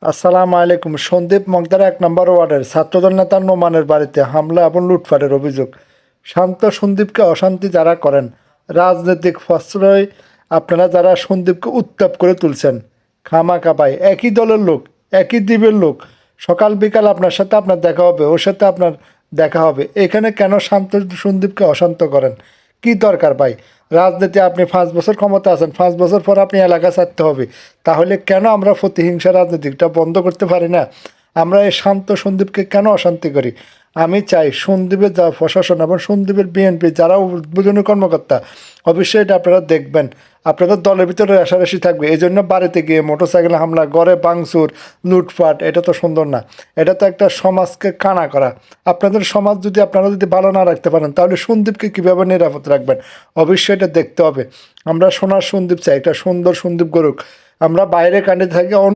আসসালামু আলাইকুম। সন্দীপ মগদার ১ নম্বর ওয়ার্ডের ছাত্রদল নেতা নোমানের বাড়িতে হামলা এবং লুটপাটের অভিযোগ। শান্ত সন্দীপকে অশান্তি যারা করেন, রাজনৈতিক প্রশ্রয় আপনারা যারা সন্দীপকে উত্তাপ করে তুলছেন, খামাখা পায় একই দলের লোক, একই দ্বীপের লোক, সকাল বিকাল আপনার সাথে আপনার দেখা হবে, ওর সাথে আপনার দেখা হবে। এখানে কেন শান্ত সন্দীপকে অশান্ত করেন? কি দরকার ভাই? রাজনীতি আপনি ৫ বছর ক্ষমতা আছেন, ৫ বছর পর আপনি এলাকা ছাড়তে হবে। তাহলে কেন আমরা প্রতিহিংসা রাজনীতিটা বন্ধ করতে পারি না? আমরা এই শান্ত সন্দীপকে কেন অশান্তি করি? আমি চাই সন্দীপের যা প্রশাসন এবং সন্দীপের বিএনপি যারা উদ্বোধনী কর্মকর্তা, অবশ্যই এটা আপনারা দেখবেন। আপনাদের দলের ভিতরে রেষারেষি থাকবে, এই জন্য বাড়িতে গিয়ে মোটরসাইকেল হামলা, ঘরে ভাঙচুর, লুটপাট, এটা তো সুন্দর না। এটা তো একটা সমাজকে কানা করা। আপনাদের সমাজ যদি আপনারা যদি ভালো না রাখতে পারেন, তাহলে সন্দীপকে কীভাবে নিরাপদ রাখবেন? অবশ্যই এটা দেখতে হবে। আমরা সোনার সন্দীপ চাই, একটা সুন্দর সন্দীপ গড়ুক। আমরা বাইরে কান্ডে থাকি